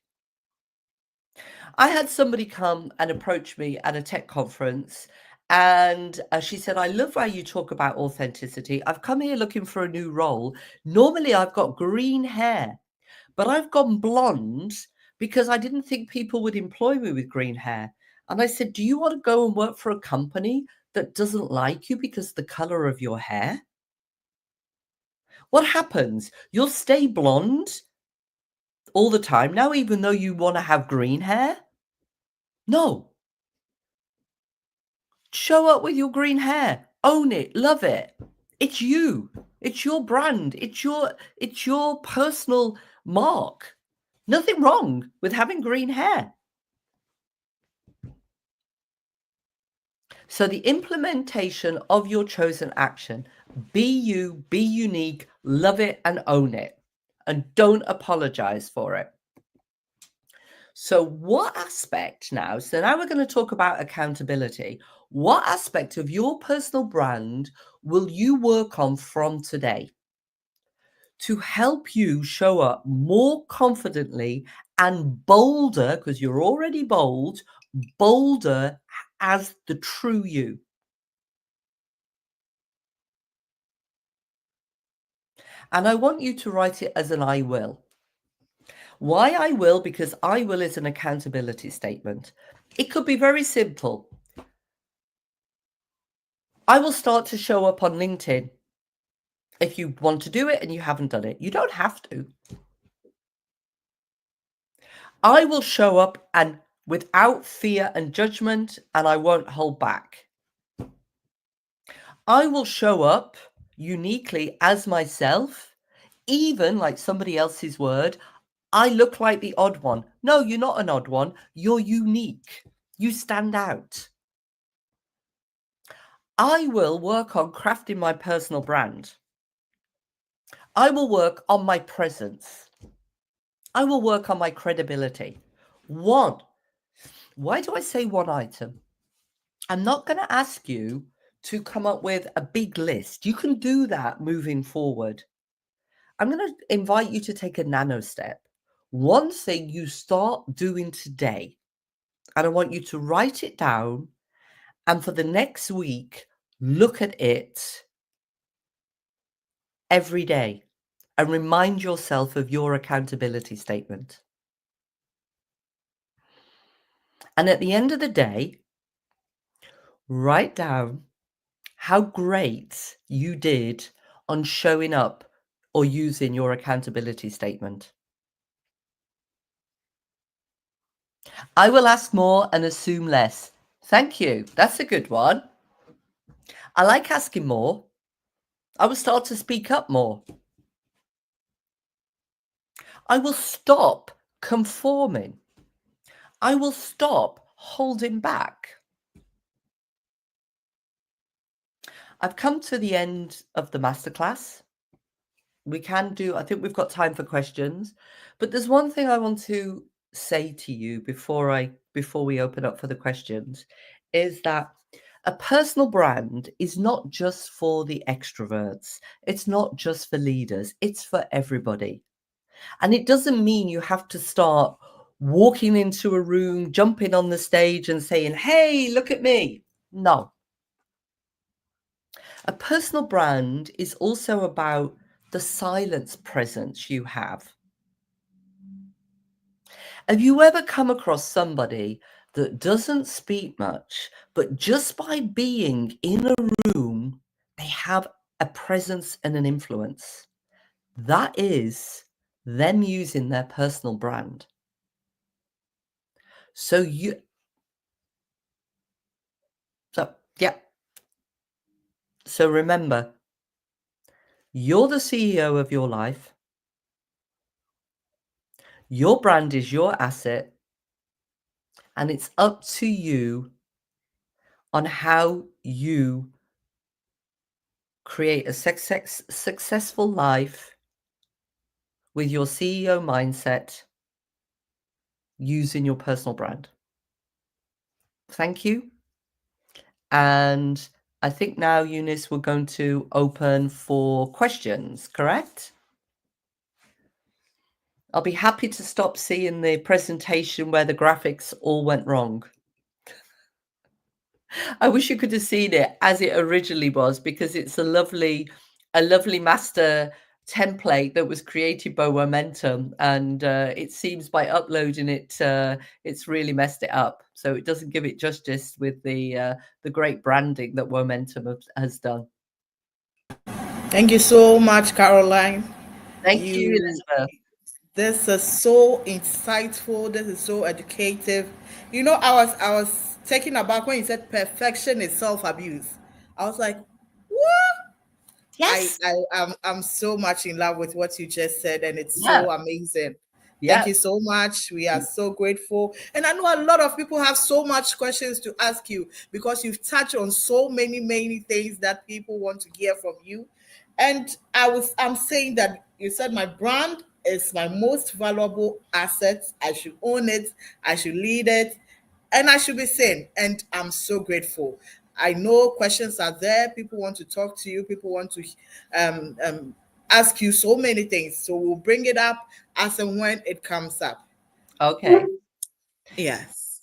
I had somebody come and approach me at a tech conference, and she said, I love how you talk about authenticity. I've come here looking for a new role. Normally, I've got green hair, but I've gone blonde because I didn't think people would employ me with green hair. And I said, do you want to go and work for a company that doesn't like you because of the color of your hair? What happens? You'll stay blonde all the time now, even though you want to have green hair? No. Show up with your green hair. Own it. Love it. It's you. It's your brand. It's your personal mark. Nothing wrong with having green hair. So the implementation of your chosen action, be you, be unique, love it and own it. And don't apologize for it. So what aspect now, so now we're going to talk about accountability. What aspect of your personal brand will you work on from today to help you show up more confidently and bolder, because you're already bold, bolder as the true you? And I want you to write it as an I will. Why I will? Because I will is an accountability statement. It could be very simple. I will start to show up on LinkedIn. If you want to do it and you haven't done it, you don't have to. I will show up and without fear and judgment, and I won't hold back. I will show up uniquely as myself, even like somebody else's word. I look like the odd one. No, you're not an odd one. You're unique. You stand out. I will work on crafting my personal brand. I will work on my presence. I will work on my credibility. One. Why do I say one item? I'm not going to ask you to come up with a big list. You can do that moving forward. I'm going to invite you to take a nano step. One thing you start doing today, and I want you to write it down, and for the next week, look at it every day and remind yourself of your accountability statement. And at the end of the day, write down how great you did on showing up or using your accountability statement. I will ask more and assume less. Thank you. That's a good one. I like asking more. I will start to speak up more. I will stop conforming. I will stop holding back. I've come to the end of the masterclass. We can do, I think we've got time for questions, but there's one thing I want to say to you before we open up for the questions, is that a personal brand is not just for the extroverts. It's not just for leaders. It's for everybody. And it doesn't mean you have to start walking into a room, jumping on the stage and saying, hey, look at me. No. A personal brand is also about the silence presence you have. Have you ever come across somebody that doesn't speak much, but just by being in a room, they have a presence and an influence? That is them using their personal brand. So remember, you're the CEO of your life. Your brand is your asset, and it's up to you on how you create a successful life with your CEO mindset using your personal brand. Thank you. And I think now, Eunice, we're going to open for questions, correct? I'll be happy to stop seeing the presentation where the graphics all went wrong. I wish you could have seen it as it originally was, because it's a lovely master template that was created by WOMENTUM, and it seems by uploading it, it's really messed it up. So it doesn't give it justice with the great branding that WOMENTUM has done. Thank you so much, Caroline. Thank you, Elizabeth. This is so insightful. This is so educative. You know, I was taken aback when you said perfection is self-abuse. I was like, what? Yes. I'm so much in love with what you just said, and it's Yeah. so amazing. Yeah. Thank you so much. We are so grateful. And I know a lot of people have so much questions to ask you, because you've touched on so many things that people want to hear from you. And I'm saying that you said my brand is my most valuable asset. I should own it. I should lead it, and I should be seen. And I'm so grateful. I know questions are there. People want to talk to you. People want to ask you so many things. So we'll bring it up as and when it comes up. Okay. Yes.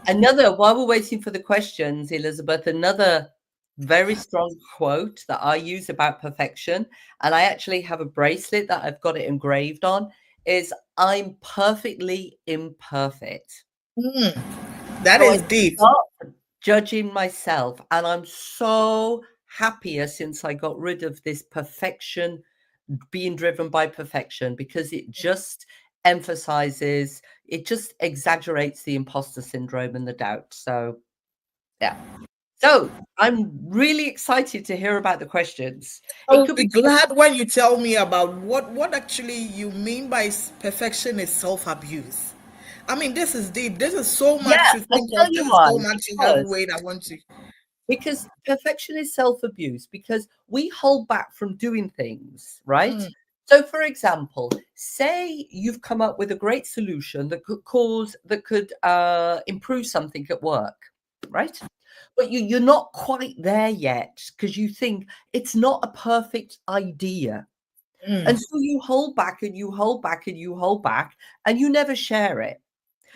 While we're waiting for the questions, Elizabeth, another very strong quote that I use about perfection, and I actually have a bracelet that I've got it engraved on, is "I'm perfectly imperfect." That So is I deep. stop judging myself, and I'm so happier since I got rid of this perfection, being driven by perfection, because it just emphasizes, it just exaggerates the imposter syndrome and the doubt. So yeah. So I'm really excited to hear about the questions. I'll be glad when you tell me about what actually you mean by perfection is self-abuse. I mean, this is deep. This is so much to I'll think tell of. you This is why. so much to have weight. I want to. Because perfection is self-abuse, because we hold back from doing things, right? So for example, say you've come up with a great solution that could improve something at work, right? But you're not quite there yet, because you think it's not a perfect idea. And so you hold back and you hold back and you hold back, and you never share it.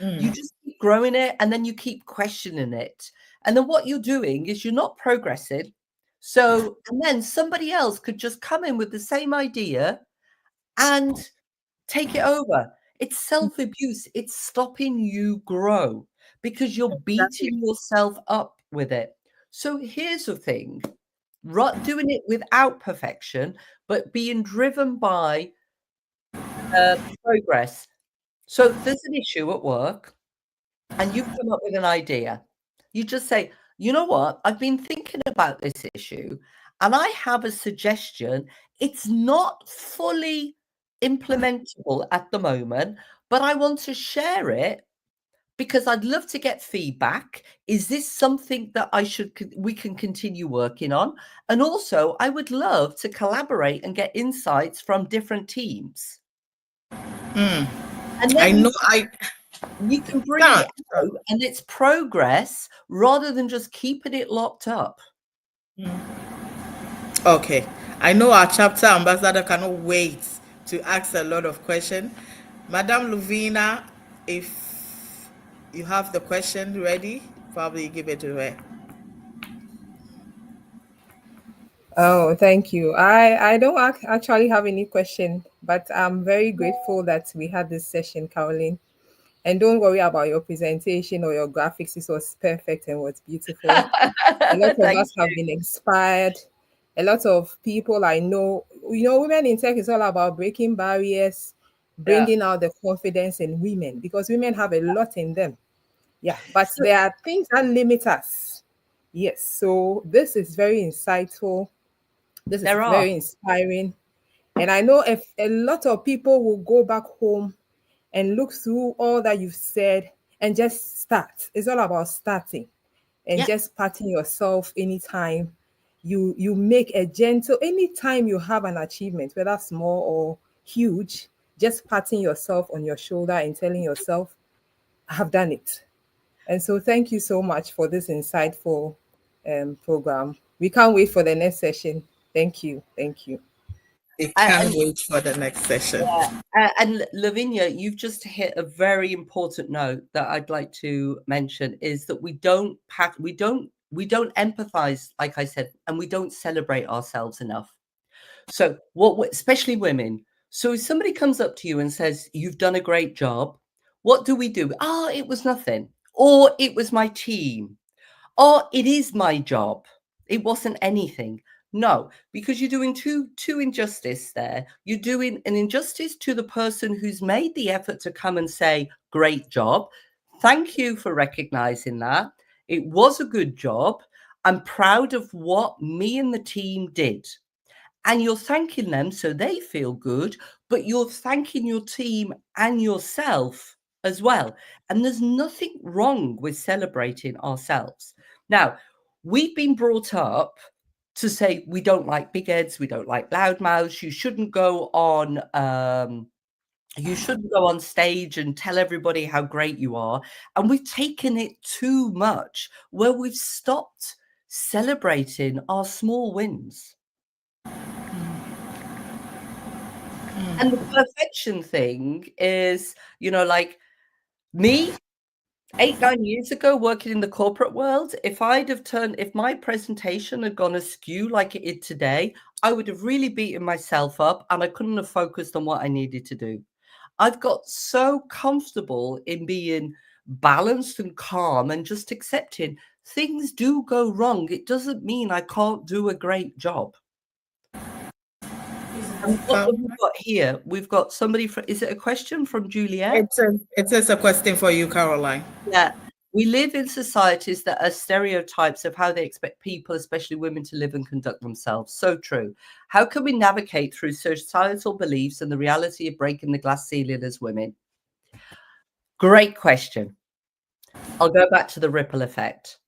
You just keep growing it, and then you keep questioning it. And then what you're doing is you're not progressing. So, and then somebody else could just come in with the same idea and take it over. It's self-abuse. It's stopping you grow, because you're beating yourself up with it. So here's the thing, doing it without perfection, but being driven by progress. So there's an issue at work, and you've come up with an idea. You just say, you know what? I've been thinking about this issue, and I have a suggestion. It's not fully implementable at the moment, but I want to share it because I'd love to get feedback. Is this something that we can continue working on? And also, I would love to collaborate and get insights from different teams. And then you can bring it out, and it's progress rather than just keeping it locked up. Okay. I know our chapter ambassador cannot wait to ask a lot of questions. Madam Luvina, if you have the question ready, probably give it to her. Oh, thank you. I don't actually have any question, but I'm very grateful that we had this session, Caroline. And don't worry about your presentation or your graphics. It was perfect and was beautiful. A lot of us have been inspired. A lot of people I know, Women in Tech is all about breaking barriers, bringing out the confidence in women, because women have a lot in them. Yeah, but there are things that limit us. Yes, so this is very insightful. This is very inspiring. And I know if a lot of people will go back home and look through all that you've said and just start. It's all about starting and just patting yourself anytime you make a gentle, anytime you have an achievement, whether small or huge, just patting yourself on your shoulder and telling yourself, I have done it. And so thank you so much for this insightful program. We can't wait for the next session. Thank you. Thank you. We And, can't wait for the next session. and Lavinia, you've just hit a very important note that I'd like to mention is that we don't empathize, like I said, and we don't celebrate ourselves enough. So especially women. So if somebody comes up to you and says, you've done a great job, what do we do? Oh, it was nothing. Or it was my team. Or it is my job. It wasn't anything. No, because you're doing two injustice there. You're doing an injustice to the person who's made the effort to come and say, great job. Thank you for recognizing that. It was a good job. I'm proud of what me and the team did. And you're thanking them so they feel good, but you're thanking your team and yourself as well. And there's nothing wrong with celebrating ourselves. Now, we've been brought up to say we don't like big heads, we don't like loud mouths. You shouldn't go on stage and tell everybody how great you are. And we've taken it too much where we've stopped celebrating our small wins. And the perfection thing is, like me, 8, 9 years ago, working in the corporate world, if my presentation had gone askew like it did today, I would have really beaten myself up and I couldn't have focused on what I needed to do. I've got so comfortable in being balanced and calm and just accepting things do go wrong. It doesn't mean I can't do a great job. And what have we got here? We've got somebody is it a question from Juliet? It is a question for you, Caroline. Yeah. We live in societies that are stereotypes of how they expect people, especially women, to live and conduct themselves. So true. How can we navigate through societal beliefs and the reality of breaking the glass ceiling as women? Great question. I'll go back to the ripple effect.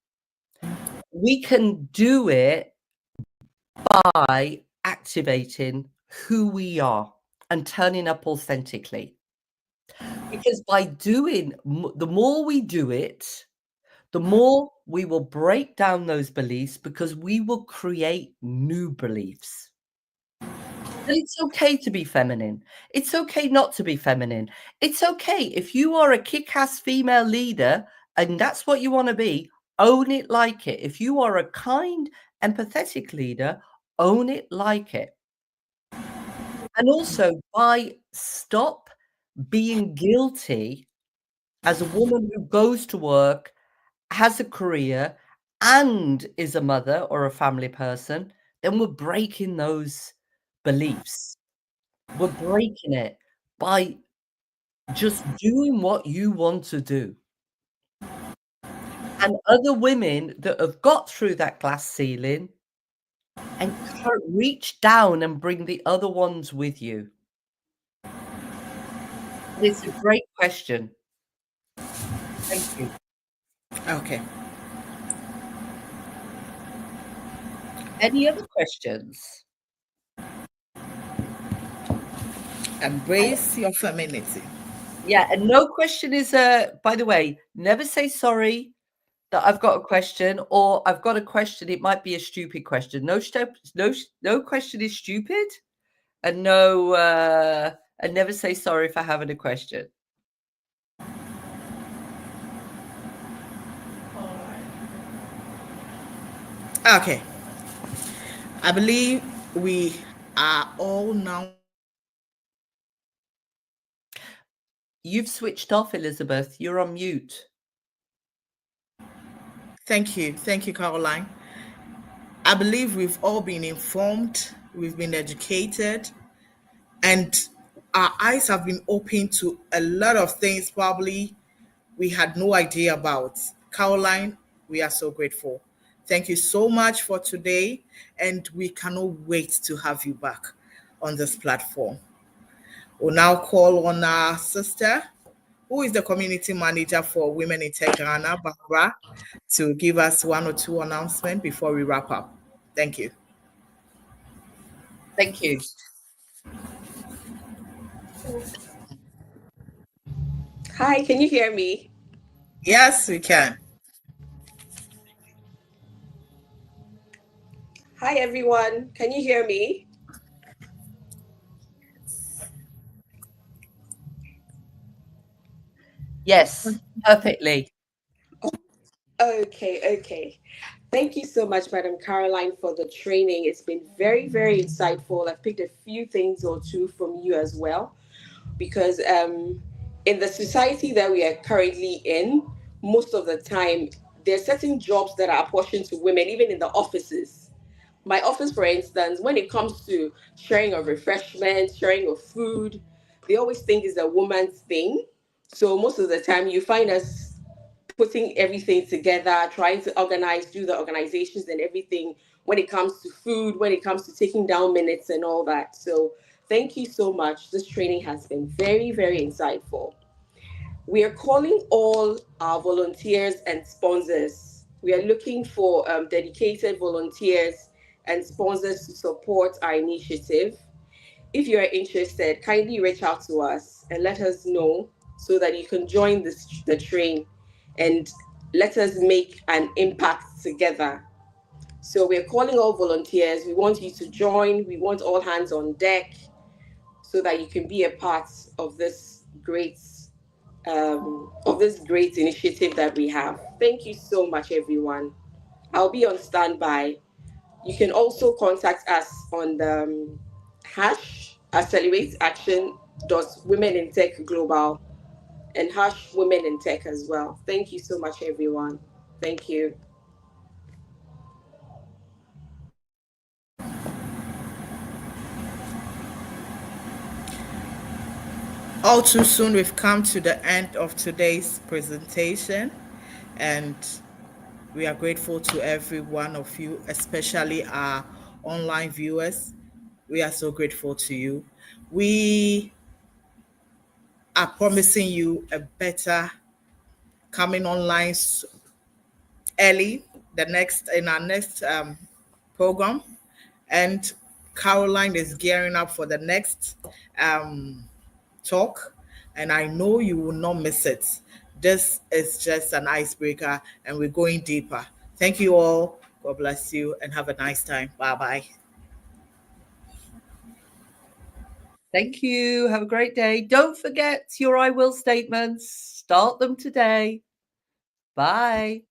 We can do it by activating who we are and turning up authentically. Because by doing, the more we do it, the more we will break down those beliefs because we will create new beliefs. And it's okay to be feminine. It's okay not to be feminine. It's okay if you are a kick-ass female leader and that's what you want to be, own it like it. If you are a kind, empathetic leader, own it like it. And also stop being guilty as a woman who goes to work, has a career, and is a mother or a family person, then we're breaking those beliefs. We're breaking it by just doing what you want to do. And other women that have got through that glass ceiling and reach down and bring the other ones with you. It's a great question. Thank you. Okay. Any other questions? Embrace your femininity. Yeah, and no question is by the way, never say sorry that I've got a question or I've got a question. It might be a stupid question. No question is stupid, and and never say sorry for having a question. Okay. I believe we are all now. You've switched off, Elizabeth. You're on mute. Thank you. Thank you, Caroline. I believe we've all been informed, we've been educated, and our eyes have been opened to a lot of things probably we had no idea about. Caroline, we are so grateful. Thank you so much for today, and we cannot wait to have you back on this platform. We'll now call on our sister, who is the community manager for Women in Tech Ghana, Barbara, to give us one or two announcements before we wrap up. Thank you. Thank you. Hi, can you hear me? Yes, we can. Hi, everyone. Can you hear me? Yes, perfectly. Okay. Thank you so much, Madam Caroline, for the training. It's been very, very insightful. I've picked a few things or two from you as well, because in the society that we are currently in, most of the time, there are certain jobs that are apportioned to women, even in the offices. My office, for instance, when it comes to sharing of refreshments, sharing of food, they always think it's a woman's thing. So most of the time, you find us putting everything together, trying to organize, do the organizations and everything when it comes to food, when it comes to taking down minutes and all that. So thank you so much. This training has been very, very insightful. We are calling all our volunteers and sponsors. We are looking for dedicated volunteers and sponsors to support our initiative. If you are interested, kindly reach out to us and let us know so that you can join the train and let us make an impact together. So we're calling all volunteers. We want you to join. We want all hands on deck so that you can be a part of this great initiative that we have. Thank you so much, everyone. I'll be on standby. You can also contact us on the hash accelerate action dot women in tech global and hash women in tech as well. Thank you so much, everyone. Thank you. All too soon, we've come to the end of today's presentation, and we are grateful to every one of you, especially our online viewers. We are so grateful to you. We are promising you a better coming online early in our next program, and Caroline is gearing up for the next talk, and I know you will not miss it. This is just an icebreaker, and we're going deeper. Thank you all. God bless you, and have a nice time. Bye bye. Thank you. Have a great day. Don't forget your I will statements. Start them today. Bye.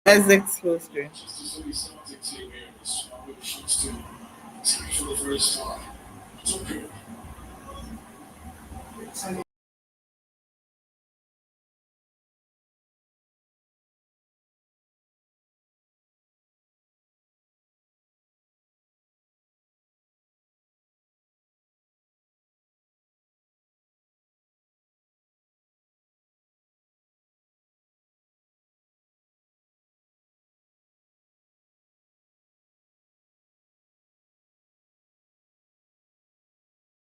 Exit full screen.